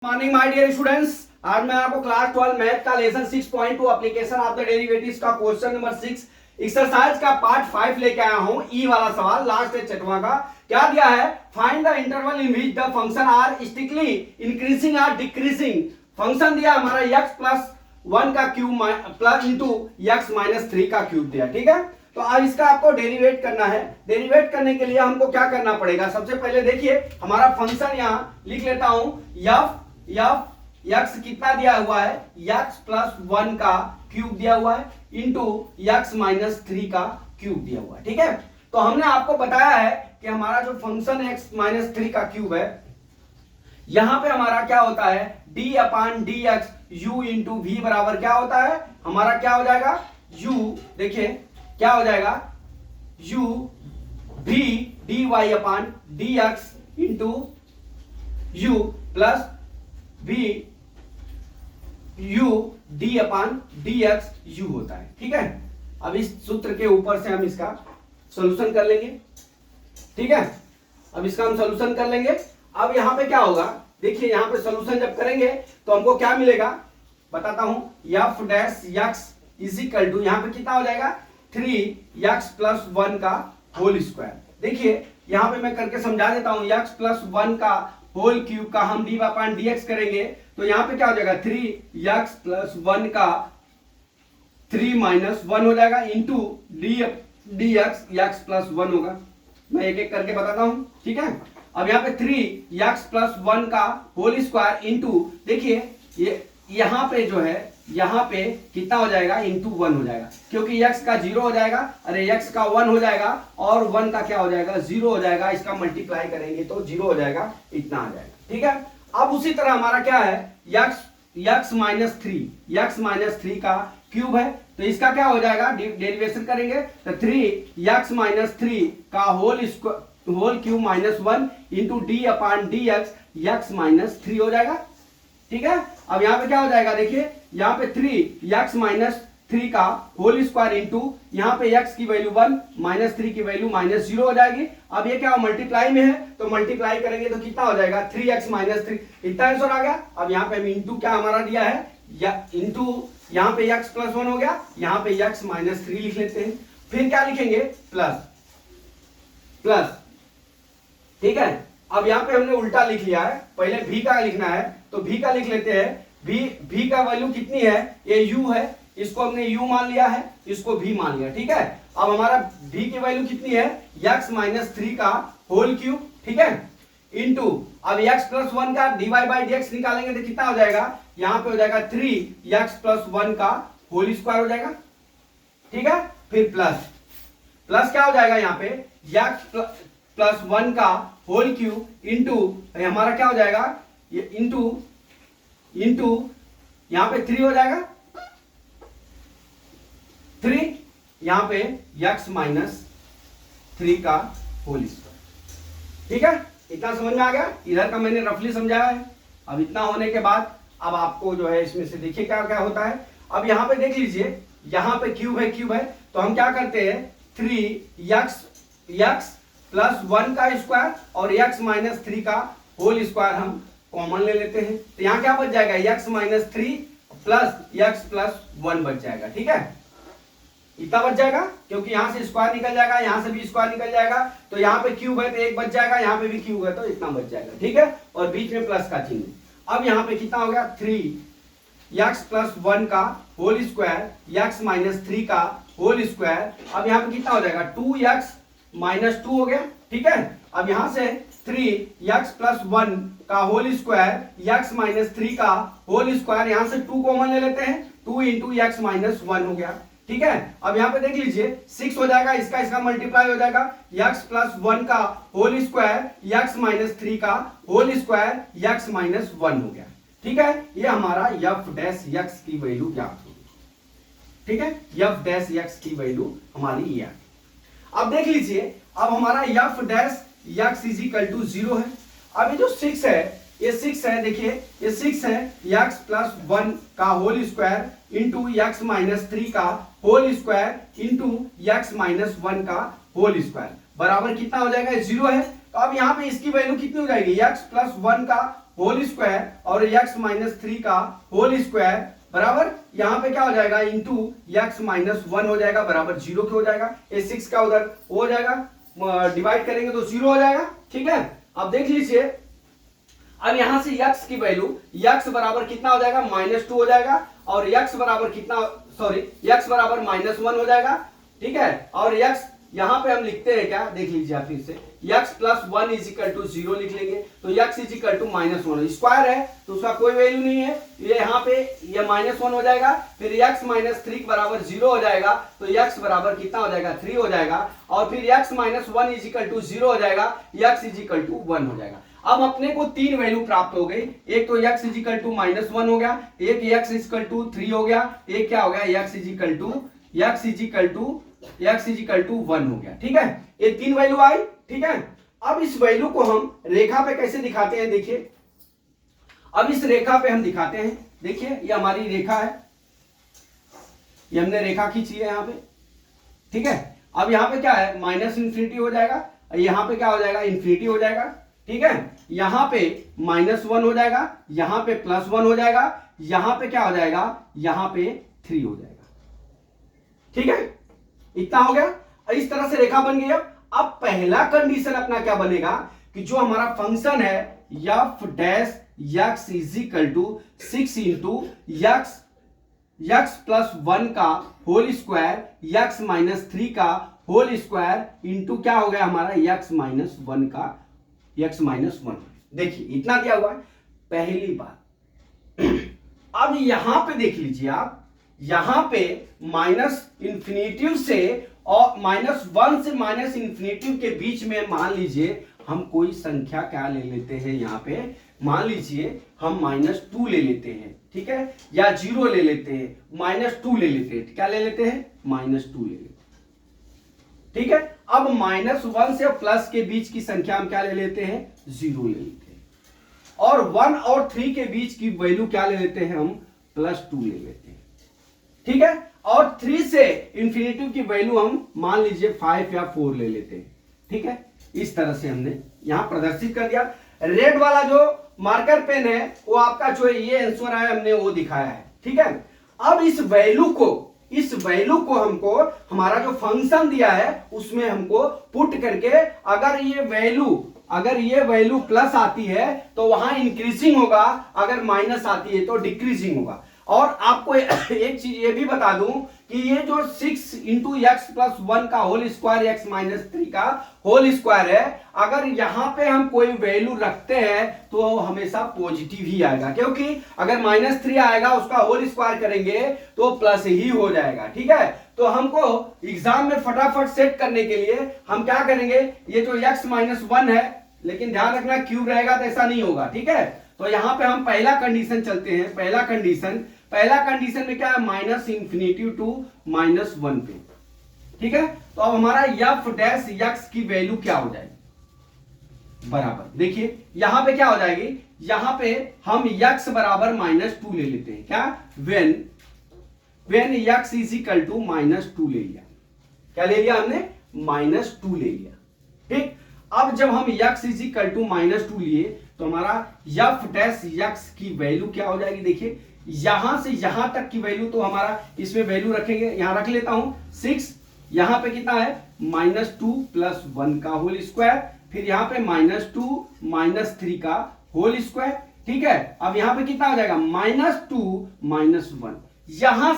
Morning my dear students. आज मैं आपको क्लास 12 मैथ का lesson 6.2 application of the derivatives का क्वेश्चन नंबर 6 एक्सरसाइज का पार्ट 5 लेके आया हूं। ई वाला सवाल लास्ट है छठवां का। क्या दिया है? Find the interval in which the function are strictly increasing और डिक्रीजिंग। फंक्शन दिया हमारा x प्लस 1 का cube plus into x minus 3 का क्यूब दिया। ठीक है, तो अब इसका आपको डेरिवेट करना है। डेरिवेट करने के लिए हमको क्या करना पड़ेगा? सबसे पहले देखिए हमारा फंक्शन यहां लिख लेता हूं। x कितना दिया हुआ है? x प्लस 1 का क्यूब दिया हुआ है इंटू x माइनस 3 का क्यूब दिया हुआ है। ठीक है, तो हमने आपको बताया है कि हमारा जो फंक्शन x माइनस 3 का क्यूब है, यहां पे हमारा क्या होता है? d upon d x u into v बराबर क्या होता है? हमारा क्या हो जाएगा? u, देखिए क्या हो जाएगा? u v dy upon d x into you plus v u d upon d x you होता है। ठीक है, अब इस सूत्र के ऊपर से हम इसका सॉल्यूशन कर लेंगे। ठीक है, अब इसका हम सॉल्यूशन कर लेंगे। अब यहां पे क्या होगा? देखिए यहां पे सॉल्यूशन जब करेंगे तो हमको क्या मिलेगा बताता हूं। f dash x is equal to, यहां पे कितना हो जाएगा? 3x प्लस 1 का होल स्क्वायर। देखिए यहां पे मैं करके समझा देता हूं। x प्लस 1 का होल क्यूब का हम डी अपान डी एक्स करेंगे तो यहां पे क्या हो जाएगा? 3x प्लस 1 का 3 माइनस 1 हो जाएगा इंटू डी एक्स प्लस 1 होगा। मैं एक एक करके बताता हूं। ठीक है, अब यहाँ पे 3x प्लस 1 का होल स्क्वायर इंटू, देखिए ये यहां पे जो है यहां पे कितना हो जाएगा? इंटू 1 हो जाएगा, क्योंकि x का 0 हो जाएगा, अरे x का 1 हो जाएगा और 1 का क्या हो जाएगा? 0 हो जाएगा। इसका मल्टीप्लाई करेंगे तो 0 हो जाएगा, इतना आ जाएगा। ठीक है, अब उसी तरह हमारा क्या है? x माइनस 3 का क्यूब है तो इसका क्या हो जाएगा? डेरिवेशन करेंगे तो 3x माइनस 3 का whole cube minus 1 into d upon d x minus 3 हो जाएगा। ठीक है, अब यहां पे क्या हो जाएगा? देखिए यहां पे 3x माइनस 3 का होल स्क्वायर इंटू यहां पे x की वैल्यू 1 माइनस 3 की वैल्यू माइनस 0 हो जाएगी। अब ये क्या मल्टीप्लाई में है तो मल्टीप्लाई करेंगे तो कितना हो जाएगा? 3x माइनस 3, इतना आंसर आ गया। अब यहां पे इंटू क्या हमारा दिया है? इंटू यहां पे x प्लस 1 हो गया, यहां पे x माइनस 3 लिख लेते हैं। फिर क्या लिखेंगे? प्लस। ठीक है, अब यहां पे हमने उल्टा लिख लिया है। पहले v का लिखना है तो v का लिख लेते हैं। v का वैल्यू कितनी है? ये u है, इसको हमने u मान लिया है, इसको v मान लिया। ठीक है, अब हमारा v की वैल्यू कितनी है? x माइनस 3 का होल क्यूब। ठीक है, इंटू अब x प्लस 1 का dy बाई डी एक्स निकालेंगे तो कितना हो जाएगा? यहां पे हो जाएगा 3x प्लस 1 का होल स्क्वायर हो जाएगा। ठीक है, फिर प्लस क्या हो जाएगा? यहाँ पे x प्लस 1 का होल क्यूब इंटू हमारा क्या हो जाएगा? ये इंटू यहां पे 3 हो जाएगा, 3 यहां पे x माइनस 3 का होल स्क्वायर। ठीक है, इतना समझ में आ गया? इधर का मैंने रफली समझाया है। अब इतना होने के बाद अब आपको जो है इसमें से देखिए क्या क्या होता है। अब यहां पे देख लीजिए, यहां पे क्यूब है तो हम क्या करते हैं? 3x प्लस 1 का स्क्वायर और x माइनस 3 का होल स्क्वायर हम कॉमन ले लेते हैं तो यहां क्या बच जाएगा? x minus 3 plus x plus 1 बच जाएगा। ठीक है, इतना बच जाएगा क्योंकि यहां से स्क्वायर निकल जाएगा, यहां से भी स्क्वायर निकल जाएगा, तो यहां पे क्यूब है तो एक बच जाएगा, यहां पे भी क्यूब है तो इतना बच जाएगा। ठीक है, और बीच में प्लस का चिन्ह। अब यहां पे कितना हो गया? 3x प्लस 1 का होल स्क्वायर x माइनस 3 का होल स्क्वायर। अब यहां पे कितना हो जाएगा? 2x माइनस 2 हो गया। ठीक है, अब यहां से 3x प्लस 1 का होल स्क्वायर x माइनस 3 का होल स्क्वायर, यहां से 2 कॉमन ले लेते हैं, 2 इंटू x माइनस 1 हो गया। ठीक है, अब यहां पे देख लीजिए 6 हो जाएगा, इसका मल्टीप्लाई हो जाएगा, x प्लस 1 का होल स्क्वायर x माइनस 3 का होल स्क्वायर x माइनस 1 हो गया। ठीक है, ये हमारा f डैश x की वैल्यू ज्ञात होगी। ठीक है, f डैश x की वैल्यू हमारी ये है। अब देख लीजिए, अब हमारा f dash x is equal to 0 है। अब ये जो 6 है, ये 6 है, देखिए ये 6 है x प्लस 1 का whole square into x minus 3 का whole square into x minus 1 का होल स्क्वायर बराबर कितना हो जाएगा? 0 है। तो अब यहाँ पे इसकी वैल्यू कितनी हो जाएगी? x प्लस 1 का होल स्क्वायर और x माइनस 3 का होल स्क्वायर बराबर यहां पे क्या हो जाएगा इंटू x माइनस 1 हो जाएगा बराबर 0 के हो जाएगा। ये 6 का उधर हो जाएगा, डिवाइड करेंगे तो 0 हो जाएगा। ठीक है, अब देख लीजिए, अब यहां से x की वैल्यू x बराबर कितना हो जाएगा -2 हो जाएगा और x बराबर कितना, सॉरी x बराबर -1 हो जाएगा। ठीक है, और x यहां पे हम लिखते हैं क्या, देख लीजिए आप फिर से, x plus 1 is equal to 0 लिख लेंगे तो x is equal to -1, square है तो उसका कोई वैल्यू नहीं है, ये यहाँ पे ये -1 हो जाएगा, फिर x माइनस 3 बराबर 0 हो जाएगा तो x बराबर कितना हो जाएगा 3 हो जाएगा, और फिर x minus 1 is equal to 0 हो जाएगा, x इज इक्वल टू 1 हो जाएगा। अब अपने को तीन वैल्यू प्राप्त हो गई, एक तो x इज इक्वल टू -1 हो गया, एक x इज इक्वल टू 3 हो गया, एक क्या हो गया x इज इक्वल टू 1 हो गया। ठीक है, ये तीन वैल्यू आई। ठीक है, अब इस वैल्यू को हम रेखा पे कैसे दिखाते हैं, देखिए अब इस रेखा पे हम दिखाते हैं, देखिए ये हमारी रेखा है, ये हमने रेखा खींची है यहाँ पे। ठीक है, अब यहाँ पे क्या है -∞ हो जाएगा, यहाँ पे क्या हो जाएगा इन्फिनिटी हो जाएगा। ठीक है, यहाँ पे -1 हो जाएगा, यहाँ पे +1 हो जाएगा, यहाँ पे क्या हो जाएगा, यहाँ पे 3 हो जाएगा। ठीक है, इतना हो गया, इस तरह से रेखा बन गई। अब पहला कंडीशन अपना क्या बनेगा कि जो हमारा फंक्शन है f dash x is equal to 6 into x plus 1 का होल स्क्वायर x माइनस 3 का होल स्क्वायर इंटू क्या हो गया हमारा x माइनस 1 का x माइनस 1। देखिए इतना दिया हुआ है पहली बात। अब यहां पे देख लीजिए आप, यहां पे -∞ से और -1 से -∞ के बीच में मान लीजिए हम कोई संख्या क्या ले लेते हैं, यहां पे मान लीजिए हम -2 ले लेते हैं। ठीक है, या 0 ले लेते हैं, -2 ले लेते हैं, क्या ले लेते हैं -2 ले लेते हैं। ठीक है, अब -1 से प्लस के बीच की संख्या हम क्या ले लेते हैं 0 ले लेते हैं, और 1 और 3 के बीच की वैल्यू क्या ले लेते हैं हम +2 ले लेते हैं। ठीक है, और 3 से इंफिनिटी की वैल्यू हम मान लीजिए 5 या 4 ले लेते हैं। ठीक है, इस तरह से हमने यहां प्रदर्शित कर दिया। रेड वाला जो मार्कर पेन है वो आपका जो ये आंसर है हमने वो दिखाया है। ठीक है, अब इस वैल्यू को हमको हमारा जो फंक्शन दिया है उसमें हमको पुट करके अगर ये वैल्यू प्लस आती है तो वहां इंक्रीजिंग होगा, अगर माइनस आती है तो डिक्रीजिंग होगा। और आपको एक चीज ये भी बता दूं कि ये जो 6 इंटू एक्स प्लस 1 का होल स्क्वायर एक्स माइनस 3 का होल स्क्वायर है, अगर यहां पे हम कोई वैल्यू रखते हैं तो हमेशा पॉजिटिव ही आएगा, क्योंकि अगर -3 आएगा उसका होल स्क्वायर करेंगे तो प्लस ही हो जाएगा। ठीक है, तो हमको एग्जाम में फटाफट सेट करने के लिए हम क्या करेंगे, ये जो x माइनस 1 है, लेकिन ध्यान रखना क्यूब रहेगा तो ऐसा नहीं होगा। ठीक है, तो यहां पे हम पहला कंडीशन चलते हैं। पहला कंडीशन में क्या है -∞ टू -1 पे। ठीक है, तो अब हमारा f डैश x की वैल्यू क्या हो जाएगी बराबर, देखिए यहां पे क्या हो जाएगी, यहां पे हम x बराबर -2 ले लेते हैं, क्या when x is equal to -2 ले लिया, क्या ले लिया हमने -2 ले लिया। ठीक, अब जब हम x इज इक्वल टू -2 लिए तो हमारा f डैश x की वैल्यू क्या हो जाएगी, देखिए यहां से यहां तक की वैल्यू तो हमारा इसमें वैल्यू रखेंगे, यहां रख लेता हूं 6, यहां पे कितना है -2 प्लस 1 का होल स्क्वायर, फिर यहां पे -2 -3 का होल स्क्वायर। ठीक है, अब यहां पे कितना हो जाएगा -2 -1, यहां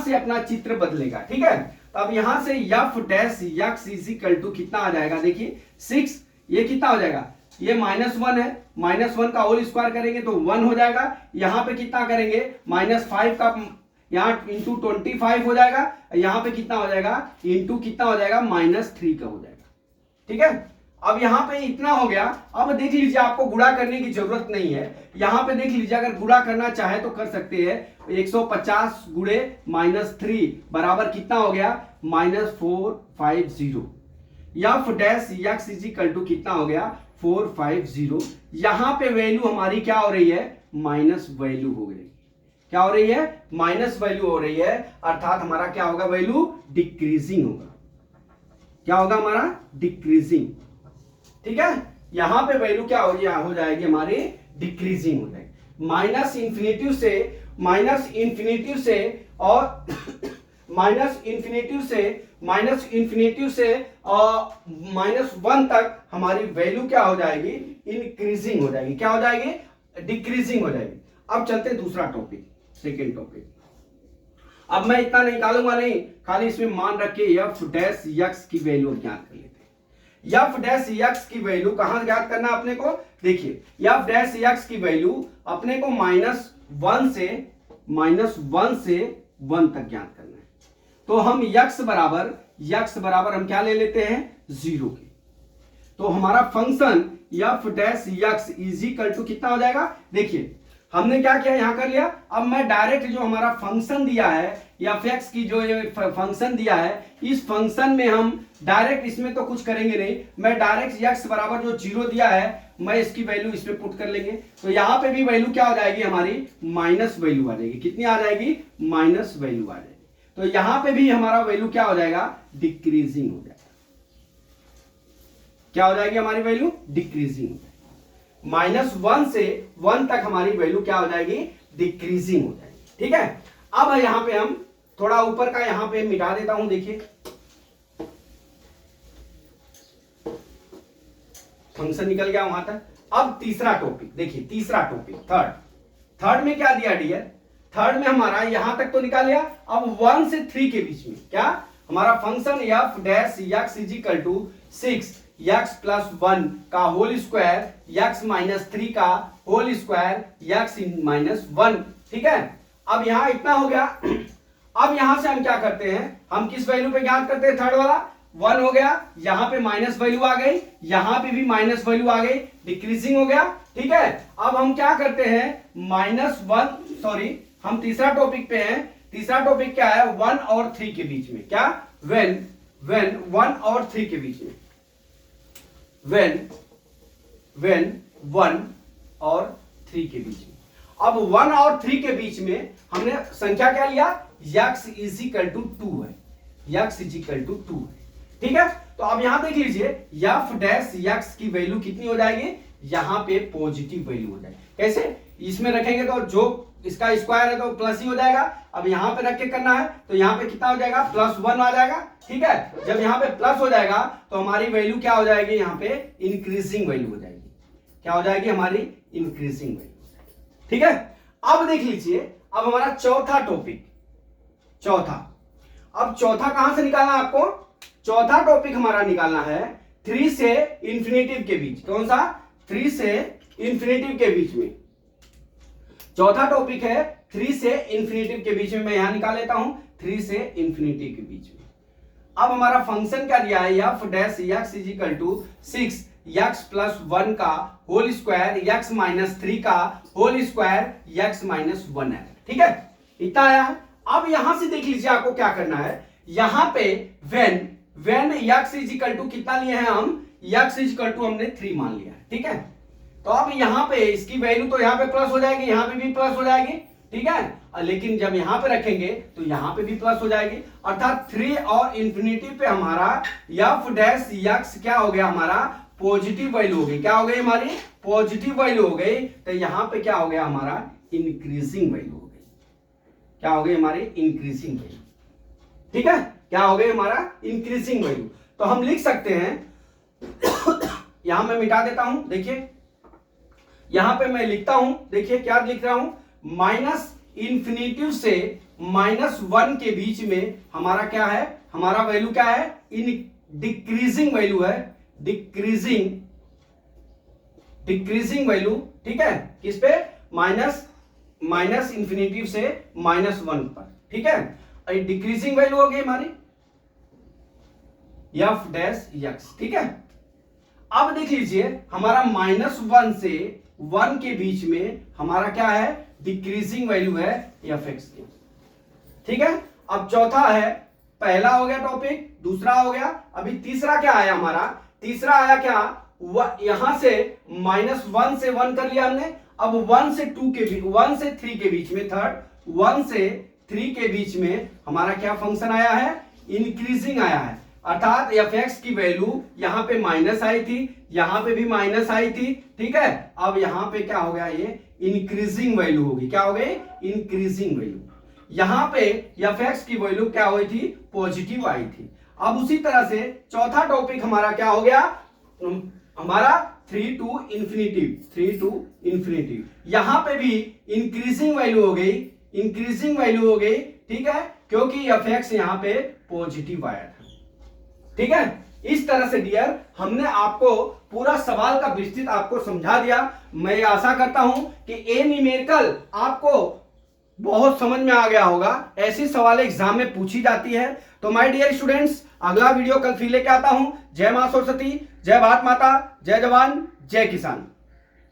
से अपना चित्र बदलेगा। ठीक है, तो अब यहां से f dash x is equal to कितना आ जाएगा, देखिए 6, ये कितना हो जाएगा, ये -1 है, -1 का होल स्क्वायर करेंगे तो 1 हो जाएगा, यहां पे कितना करेंगे -5 का यहाँ इंटू 25 हो जाएगा, यहां पे कितना हो जाएगा इंटू कितना हो जाएगा -3 का हो जाएगा। ठीक है, अब यहां पे इतना हो गया। अब देख लीजिए आपको गुणा करने की जरूरत नहीं है, यहां पे देख लीजिए अगर गुणा करना चाहे तो कर सकते हैं, 150 गुणे -3 बराबर कितना हो गया -450, f dash x is equal to कितना हो गया 450। यहां पे वैल्यू हमारी क्या हो रही है माइनस वैल्यू हो गई, क्या हो रही है माइनस वैल्यू हो रही है, अर्थात हमारा क्या होगा वैल्यू डिक्रीजिंग होगा, क्या होगा हमारा डिक्रीजिंग। ठीक है, यहां पे वैल्यू क्या हो जाएगी हमारी, डिक्रीजिंग हो जाएगी। माइनस इन्फिनिटी से और माइनस इन्फिनिटी से -1 तक हमारी वैल्यू क्या हो जाएगी, इंक्रीजिंग हो जाएगी। क्या हो जाएगी, डिक्रीजिंग हो जाएगी। अब चलते हैं दूसरा टॉपिक, सेकेंड टॉपिक। अब मैं इतना निकालूंगा नहीं, खाली इसमें मान रख के f डैश x की वैल्यू ज्ञात कर लेते हैं। f डैश x की वैल्यू कहां ज्ञात करना अपने को, देखिए f डैश x की वैल्यू अपने को -1 से 1 तक ज्ञात करना है। तो हम x बराबर हम क्या ले लेते हैं, 0 के। तो हमारा function f dash x is equal to कितना हो जाएगा, देखिए हमने क्या किया, यहां कर लिया। अब मैं डायरेक्ट जो हमारा फंक्शन दिया है एफ एक्स की जो ये फंक्शन दिया है, इस फंक्शन में हम डायरेक्ट इसमें तो कुछ करेंगे नहीं, मैं डायरेक्ट x बराबर जो 0 दिया है मैं इसकी वैल्यू इसमें पुट कर लेंगे। तो यहां पे भी वैल्यू क्या हो जाएगी हमारी, माइनस वैल्यू आ जाएगी। कितनी आ जाएगी, माइनस वैल्यू आ जाएगी। तो यहां पे भी हमारा वैल्यू क्या हो जाएगा, डिक्रीजिंग हो जाएगा। क्या हो जाएगी हमारी वैल्यू, डिक्रीजिंग हो जाएगी। -1 से 1 तक हमारी वैल्यू क्या हो जाएगी, डिक्रीजिंग हो जाएगी। ठीक है, अब यहां पे हम थोड़ा ऊपर का यहां पे मिटा देता हूं। देखिए फंक्शन निकल गया वहां तक। अब तीसरा टॉपिक देखिए, तीसरा टॉपिक थर्ड में क्या दिया डियर, थर्ड में हमारा यहां तक तो निकाल लिया। अब 1 से 3 के बीच में क्या हमारा function f dash x is equal to 6 x plus 1 का होल स्क्वायर x माइनस 3 का होल स्क्वायर x माइनस 1। ठीक है, अब यहां इतना हो गया। अब यहां से हम क्या करते हैं, हम किस वैल्यू पे ज्ञात करते हैं, थर्ड वाला 1 हो गया, यहां पे माइनस वैल्यू आ गई, यहां पे भी माइनस वैल्यू आ गई, डिक्रीजिंग हो गया। ठीक है, अब हम क्या करते हैं, -1 सॉरी हम तीसरा टॉपिक पे हैं। तीसरा टॉपिक क्या है, 1 और 3 के बीच में। क्या, when 1 और 3 के बीच में, when 1 और 3 के बीच में। अब 1 और 3 के बीच में हमने संख्या क्या लिया, x इज इक्वल टू 2 है, x इज इक्वल टू 2 है। ठीक है, तो अब यहां देख लीजिए f डैश x की वैल्यू कितनी हो जाएगी, यहां पे पॉजिटिव वैल्यू हो जाएगी। कैसे, इसमें रखेंगे तो जो इसका स्क्वायर है तो प्लस ही हो जाएगा। अब यहां पे रख के करना है तो यहां पे कितना हो जाएगा, +1 आ जाएगा। ठीक है, जब यहां पे प्लस हो जाएगा तो हमारी वैल्यू क्या हो जाएगी, यहां पे इंक्रीजिंग वैल्यू हो जाएगी। क्या हो जाएगी हमारी, इंक्रीजिंग वैल्यू। ठीक है, अब देख लीजिए, अब हमारा चौथा टॉपिक, अब चौथा कहां से निकालना है आपको, चौथा टॉपिक हमारा निकालना है 3 से इंफिनिटिव के बीच। कौन सा, 3 से इंफिनिटिव के बीच में। चौथा टॉपिक है 3 से इंफिनिटिव के बीच में। मैं यहां निकाल लेता हूं 3 से इंफिनिटी के बीच में। अब हमारा फंक्शन क्या दिया है, f dash x is equal to 6 x plus 1 का होल स्क्वायर x माइनस 3 का होल स्क्वायर x माइनस 1 है। ठीक है, इतना आया है। अब यहां से देख लीजिए आपको क्या करना है, यहां पे when x is equal to कितना लिए हैं हम, x इज इक्वल टू हमने 3 मान लिया है। ठीक है, तो अब यहां पे इसकी वैल्यू तो यहां पे प्लस हो जाएगी, यहां पे भी प्लस हो जाएगी। ठीक है, लेकिन जब यहां पे रखेंगे तो यहां पे भी प्लस हो जाएगी, अर्थात 3 और इंफिनिटी पे हमारा f डैश x क्या हो गया, हमारा पॉजिटिव वैल्यू हो गई। क्या हो गई हमारी, पॉजिटिव वैल्यू हो गई। तो यहां पे क्या हो गया हमारा, इंक्रीजिंग वैल्यू हो गई। क्या हो गई हमारी, इंक्रीजिंग वैल्यू। ठीक है, क्या हो गई हमारा, इंक्रीजिंग वैल्यू। तो हम लिख सकते हैं यहां मैं मिटा देता हूं। देखिए यहां पे मैं लिखता हूं, देखिए क्या लिख रहा हूं, माइनस इंफिनिटी से -1 के बीच में हमारा क्या है, हमारा वैल्यू क्या है, डिक्रीजिंग वैल्यू है, डिक्रीजिंग वैल्यू। ठीक है, किस पे, माइनस इंफिनिटी से -1 पर। ठीक है, डिक्रीजिंग वैल्यू हो गई हमारी f डैश x। ठीक है, अब देख लीजिए हमारा -1 से 1 के बीच में हमारा क्या है, डिक्रीजिंग वैल्यू है f(x) की। ठीक है, अब चौथा है, पहला हो गया टॉपिक, दूसरा हो गया, अभी तीसरा क्या आया हमारा, तीसरा आया क्या, यहां से -1 से 1 कर लिया हमने। अब 1 से 2 के बीच, 1 से 3 के बीच में, थर्ड 1 से 3 के बीच में हमारा क्या फंक्शन आया है, इंक्रीजिंग आया है। अर्थात एफ एक्स की वैल्यू यहां पे माइनस आई थी, यहां पे भी माइनस आई थी, ठीक है। अब यहां पे क्या हो गया, ये इंक्रीजिंग वैल्यू होगी, क्या हो गई, इंक्रीजिंग वैल्यू। यहां पे एफ एक्स की वैल्यू क्या हुई थी, पॉजिटिव आई थी। अब उसी तरह से चौथा टॉपिक हमारा क्या हो गया, हमारा 3 to इंफिनिटी, 3 to इंफिनिटी। यहां पे भी इंक्रीजिंग वैल्यू हो गई, इंक्रीजिंग वैल्यू हो गई, ठीक है, क्योंकि एफ एक्स यहां पे पॉजिटिव आया था, ठीक है। इस तरह से डियर हमने आपको पूरा सवाल का विस्तृत आपको समझा दिया। मैं आशा करता हूं कि ए न्यूमेरिकल आपको बहुत समझ में आ गया होगा। ऐसी सवाल एग्जाम में पूछी जाती है। तो माय डियर स्टूडेंट्स, अगला वीडियो कल फिर लेके आता हूं। जय मां सरस्वती, जय भारत माता, जय जवान, जय किसान।